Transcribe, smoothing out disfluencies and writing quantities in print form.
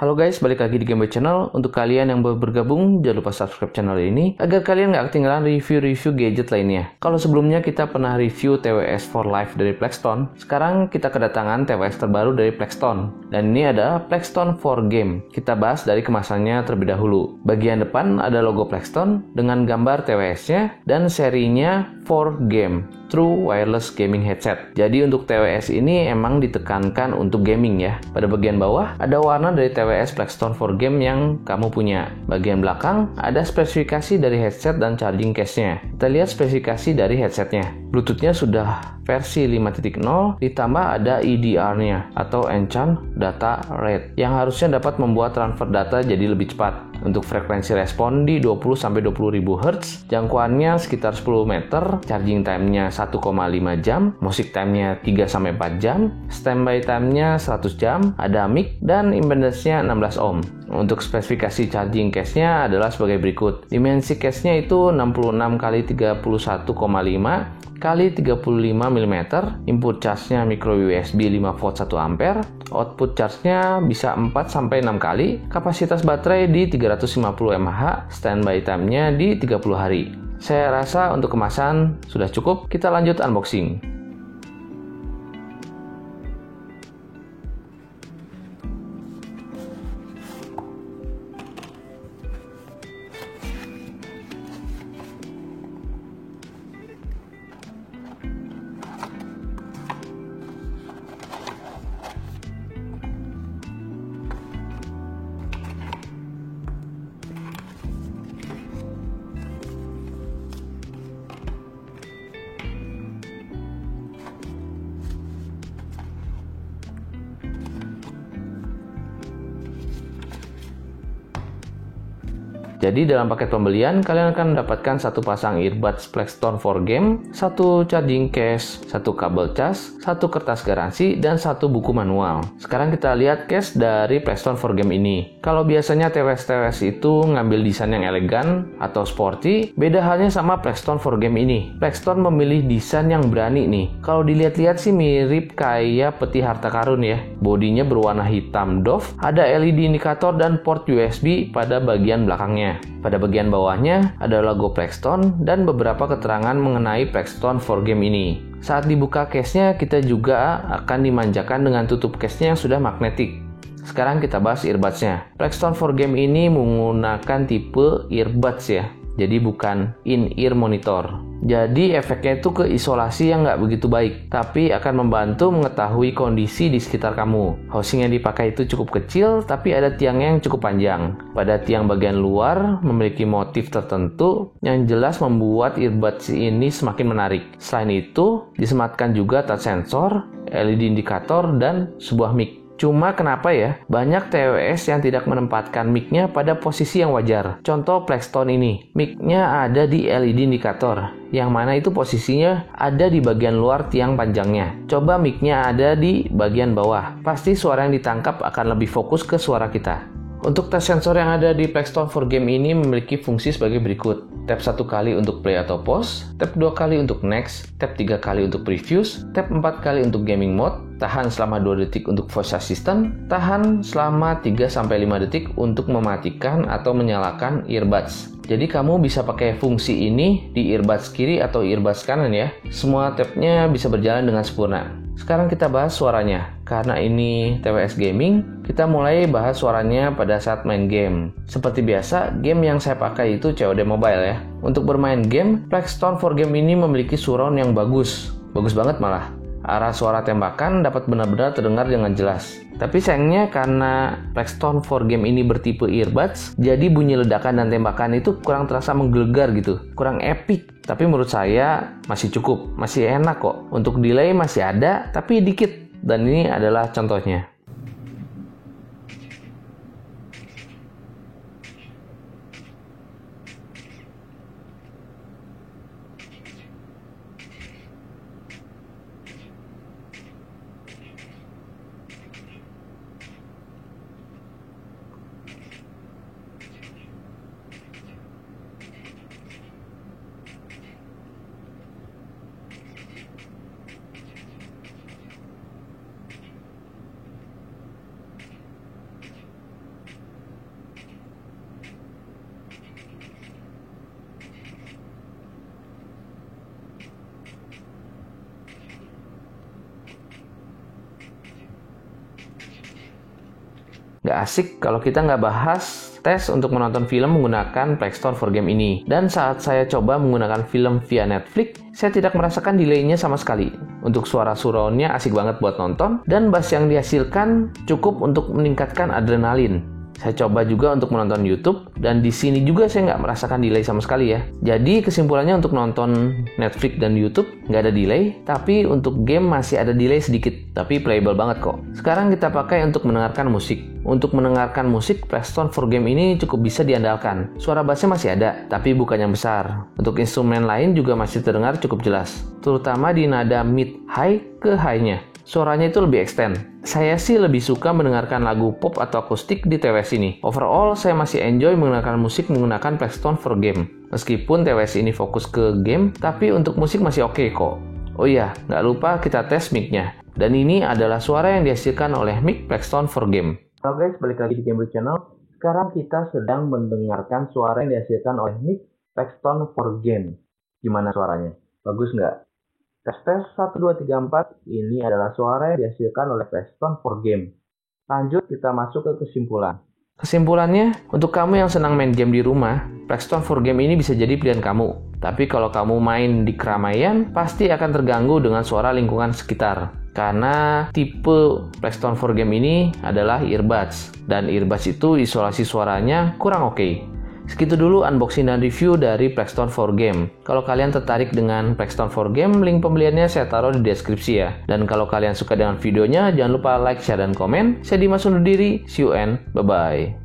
Halo guys, balik lagi di Gameboy Channel. Untuk kalian yang baru bergabung, jangan lupa subscribe channel ini agar kalian nggak ketinggalan review-review gadget lainnya. Kalau sebelumnya kita pernah review TWS for Life dari Plextone, sekarang kita kedatangan TWS terbaru dari Plextone. Dan ini ada Plextone for Game. Kita bahas dari kemasannya terlebih dahulu. Bagian depan ada logo Plextone dengan gambar TWS-nya dan serinya for Game, True Wireless Gaming Headset. Jadi untuk TWS ini emang ditekankan untuk gaming ya. Pada bagian bawah ada warna dari TWS Plextone for Game yang kamu punya. Bagian belakang ada spesifikasi dari headset dan charging case-nya. Kita lihat spesifikasi dari headsetnya. Bluetooth-nya sudah versi 5.0 ditambah ada EDR-nya atau Enchant Data Rate yang harusnya dapat membuat transfer data jadi lebih cepat. Untuk frekuensi respon di 20-20.000 Hz, jangkauannya sekitar 10 meter, charging time-nya 1,5 jam, music time-nya 3-4 jam, standby time-nya 100 jam, ada mic, dan impedance-nya 16 ohm. Untuk spesifikasi charging case-nya adalah sebagai berikut. Dimensi case-nya itu 66 x 31,5 kali 35 mm, input charge-nya micro USB 5 volt 1 ampere, output charge-nya bisa 4-6 kali, kapasitas baterai di 350 mAh, standby time-nya di 30 hari. Saya rasa untuk kemasan sudah cukup, kita lanjut unboxing. Jadi dalam paket pembelian, kalian akan mendapatkan satu pasang earbuds Plextone for Game, satu charging case, satu kabel cas, satu kertas garansi, dan satu buku manual. Sekarang kita lihat case dari Plextone for Game ini. Kalau biasanya TWS itu ngambil desain yang elegan atau sporty, beda halnya sama Plextone for Game ini. Plextone memilih desain yang berani nih. Kalau dilihat-lihat sih mirip kayak peti harta karun ya. Bodinya berwarna hitam doff, ada LED indikator dan port USB pada bagian belakangnya. Pada bagian bawahnya ada logo Plextone dan beberapa keterangan mengenai Plextone for Game ini. Saat dibuka case-nya, kita juga akan dimanjakan dengan tutup case-nya yang sudah magnetik. Sekarang kita bahas earbuds-nya. Plextone for Game ini menggunakan tipe earbuds ya, jadi bukan in-ear monitor. Jadi efeknya itu ke isolasi yang nggak begitu baik, tapi akan membantu mengetahui kondisi di sekitar kamu. Housing yang dipakai itu cukup kecil, tapi ada tiangnya yang cukup panjang. Pada tiang bagian luar memiliki motif tertentu yang jelas membuat earbuds ini semakin menarik. Selain itu, disematkan juga touch sensor, LED indikator, dan sebuah mic. Cuma kenapa ya, banyak TWS yang tidak menempatkan mic-nya pada posisi yang wajar. Contoh Plextone ini, mic-nya ada di LED indikator, yang mana itu posisinya ada di bagian luar tiang panjangnya. Coba mic-nya ada di bagian bawah, pasti suara yang ditangkap akan lebih fokus ke suara kita. Untuk touch sensor yang ada di Plextone for Game ini memiliki fungsi sebagai berikut. Tap 1 kali untuk play atau pause, tap 2 kali untuk next, tap 3 kali untuk previews, tap 4 kali untuk gaming mode, tahan selama 2 detik untuk voice assistant, tahan selama 3-5 detik untuk mematikan atau menyalakan earbuds. Jadi kamu bisa pakai fungsi ini di earbuds kiri atau earbuds kanan ya. Semua tabnya bisa berjalan dengan sempurna. Sekarang kita bahas suaranya. Karena ini TWS Gaming, kita mulai bahas suaranya pada saat main game. Seperti biasa, game yang saya pakai itu COD Mobile ya. Untuk bermain game, Plextone for Game ini memiliki surround yang bagus. Bagus banget malah. Arah suara tembakan dapat benar-benar terdengar dengan jelas. Tapi sayangnya karena Plextone for Game ini bertipe earbuds, jadi bunyi ledakan dan tembakan itu kurang terasa menggelegar gitu, kurang epic. Tapi menurut saya masih cukup, masih enak kok. Untuk delay masih ada, tapi dikit. Dan ini adalah contohnya. Nggak asik kalau kita nggak bahas tes untuk menonton film menggunakan Play Store for Game ini. Dan saat saya coba menggunakan film via Netflix, saya tidak merasakan delay-nya sama sekali. Untuk suara surround-nya asik banget buat nonton, dan bass yang dihasilkan cukup untuk meningkatkan adrenalin. Saya coba juga untuk menonton YouTube, dan di sini juga saya nggak merasakan delay sama sekali ya. Jadi kesimpulannya untuk nonton Netflix dan YouTube nggak ada delay, tapi untuk game masih ada delay sedikit, tapi playable banget kok. Sekarang kita pakai untuk mendengarkan musik. Untuk mendengarkan musik, Play Store for Game ini cukup bisa diandalkan. Suara bassnya masih ada, tapi bukan yang besar. Untuk instrumen lain juga masih terdengar cukup jelas, terutama di nada mid-high ke high-nya. Suaranya itu lebih extend. Saya sih lebih suka mendengarkan lagu pop atau akustik di TWS ini. Overall, saya masih enjoy mendengarkan musik menggunakan Play Store for Game. Meskipun TWS ini fokus ke game, tapi untuk musik masih oke kok. Oh iya, nggak lupa kita tes mic-nya. Dan ini adalah suara yang dihasilkan oleh mic Play Store for Game. Halo guys, balik lagi di Gamebrew Channel. Sekarang kita sedang mendengarkan suara yang dihasilkan oleh mic Play Store for Game. Gimana suaranya? Bagus nggak? Tes 1, 2, 3, 4, ini adalah suara yang dihasilkan oleh Play Store for Game. Lanjut kita masuk ke kesimpulan. Kesimpulannya, untuk kamu yang senang main game di rumah, Play Store for Game ini bisa jadi pilihan kamu. Tapi kalau kamu main di keramaian, pasti akan terganggu dengan suara lingkungan sekitar. Karena tipe Play Store for Game ini adalah earbuds. Dan earbuds itu isolasi suaranya kurang oke. Segitu dulu unboxing dan review dari Play Store for Game. Kalau kalian tertarik dengan Play Store for Game, link pembeliannya saya taruh di deskripsi ya. Dan kalau kalian suka dengan videonya, jangan lupa like, share, dan komen. Saya Dimas undur diri, see you and bye-bye.